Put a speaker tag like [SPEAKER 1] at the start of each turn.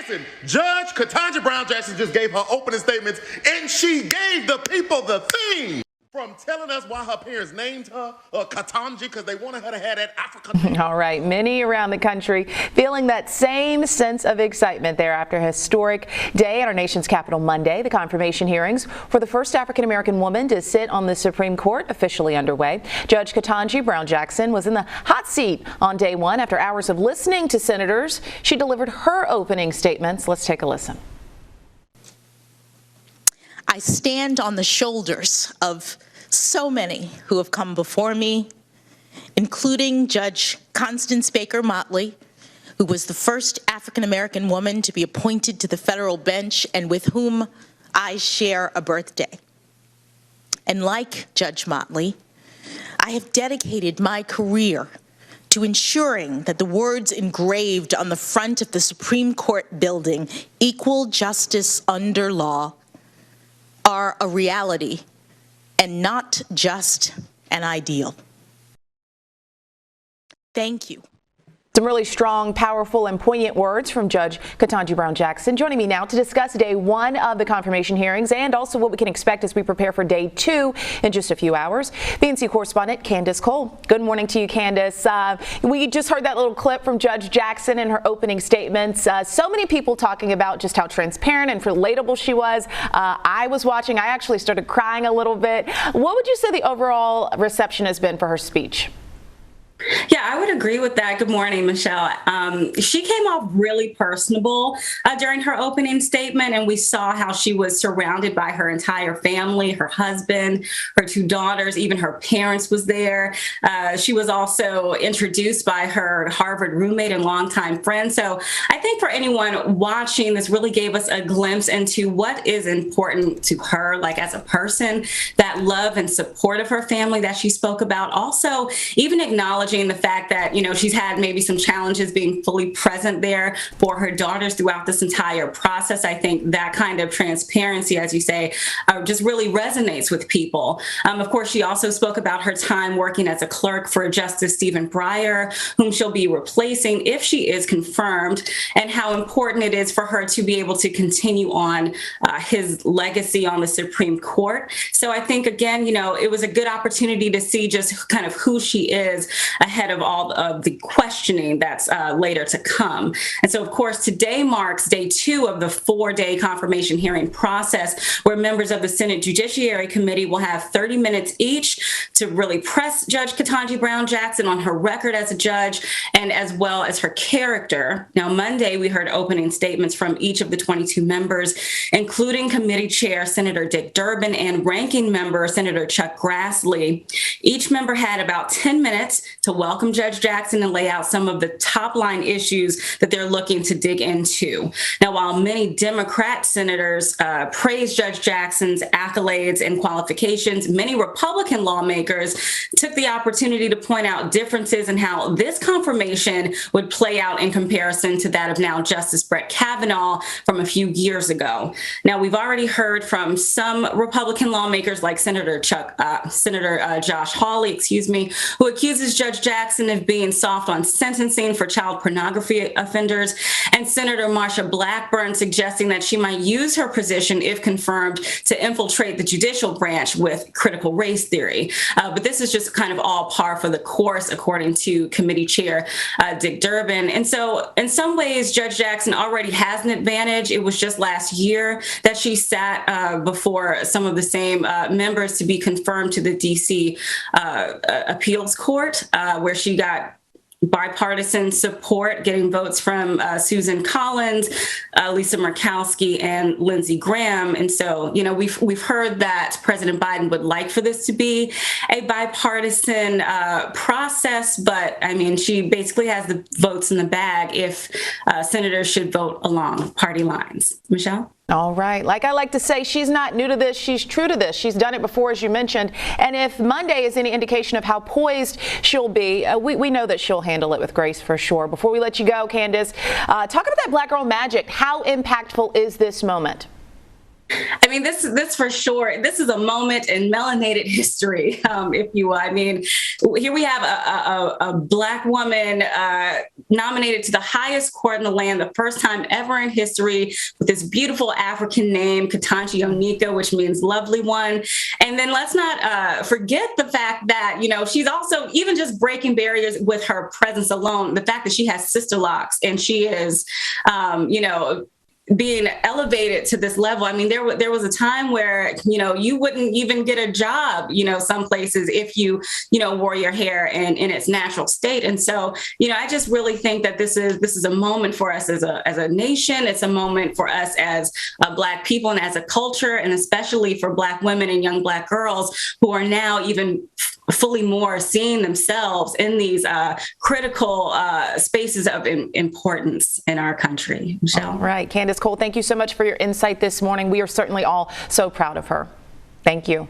[SPEAKER 1] Listen, Judge Ketanji Brown Jackson just gave her opening statements, and she gave the people the thing. From telling us why her parents named her Ketanji because they wanted her to have that African.
[SPEAKER 2] All right, many around the country feeling that same sense of excitement there after a historic day at our nation's capital Monday. The confirmation hearings for the first African-American woman to sit on the Supreme Court officially underway. Judge Ketanji Brown Jackson was in the hot seat on day one after hours of listening to senators. She delivered her opening statements. Let's take a listen.
[SPEAKER 3] I stand on the shoulders of so many who have come before me, including Judge Constance Baker Motley, who was the first African-American woman to be appointed to the federal bench and with whom I share a birthday. And like Judge Motley, I have dedicated my career to ensuring that the words engraved on the front of the Supreme Court building, "Equal justice under law," are a reality and not just an ideal. Thank you.
[SPEAKER 2] Some really strong, powerful, and poignant words from Judge Ketanji Brown Jackson. Joining me now to discuss day one of the confirmation hearings and also what we can expect as we prepare for day two in just a few hours, BNC correspondent Candace Cole. Good morning to you, Candace. We just heard that little clip from Judge Jackson in her opening statements. So many people talking about just how transparent and relatable she was. I was watching. I actually started crying a little bit. What would you say the overall reception has been for her speech?
[SPEAKER 4] Yeah, I would agree with that. Good morning, Michelle. She came off really personable during her opening statement, and we saw how she was surrounded by her entire family, her husband, her two daughters, even her parents was there. She was also introduced by her Harvard roommate and longtime friend. So I think for anyone watching, this really gave us a glimpse into what is important to her, like as a person, that love and support of her family that she spoke about. Also, even acknowledging the fact that, you know, she's had maybe some challenges being fully present there for her daughters throughout this entire process. I think that kind of transparency, as you say, just really resonates with people. Of course, she also spoke about her time working as a clerk for Justice Stephen Breyer, whom she'll be replacing if she is confirmed, and how important it is for her to be able to continue on his legacy on the Supreme Court. So I think, again, you know, it was a good opportunity to see just kind of who she is ahead of all of the questioning that's later to come. And so, of course, today marks day two of the 4-day confirmation hearing process, where members of the Senate Judiciary Committee will have 30 minutes each to really press Judge Ketanji Brown Jackson on her record as a judge and as well as her character. Now, Monday, we heard opening statements from each of the 22 members, including Committee Chair Senator Dick Durbin and Ranking Member Senator Chuck Grassley. Each member had about 10 minutes to welcome Judge Jackson and lay out some of the top line issues that they're looking to dig into. Now, while many Democrat senators praised Judge Jackson's accolades and qualifications, many Republican lawmakers took the opportunity to point out differences in how this confirmation would play out in comparison to that of now Justice Brett Kavanaugh from a few years ago. Now, we've already heard from some Republican lawmakers like Senator Josh Hawley, who accuses Judge Jackson of being soft on sentencing for child pornography offenders, and Senator Marsha Blackburn suggesting that she might use her position, if confirmed, to infiltrate the judicial branch with critical race theory. But this is just kind of all par for the course, according to Committee Chair Dick Durbin. And so in some ways, Judge Jackson already has an advantage. It was just last year that she sat before some of the same members to be confirmed to the D.C. Appeals Court, where she got bipartisan support, getting votes from Susan Collins, Lisa Murkowski, and Lindsey Graham. And so, you know, we've heard that President Biden would like for this to be a bipartisan process, but I mean, she basically has the votes in the bag if senators should vote along party lines. Michelle?
[SPEAKER 2] All right. Like I like to say, she's not new to this. She's true to this. She's done it before, as you mentioned. And if Monday is any indication of how poised she'll be, we know that she'll handle it with grace for sure. Before we let you go, Candace, talk about that Black girl magic. How impactful is this moment?
[SPEAKER 4] I mean, this for sure, this is a moment in melanated history, if you will. I mean, here we have a Black woman nominated to the highest court in the land, the first time ever in history, with this beautiful African name, Ketanji Onika, which means lovely one. And then let's not forget the fact that, you know, she's also even just breaking barriers with her presence alone, the fact that she has sister locks and she is, you know, being elevated to this level. I mean, there was a time where, you know, you wouldn't even get a job, you know, some places if you know, wore your hair in its natural state. And so, you know, I just really think that this is a moment for us as a nation. It's a moment for us as Black people and as a culture, and especially for Black women and young Black girls who are now even fully more seeing themselves in these critical spaces of importance in our country. Michelle.
[SPEAKER 2] All right, Candace Cole, thank you so much for your insight this morning. We are certainly all so proud of her. Thank you.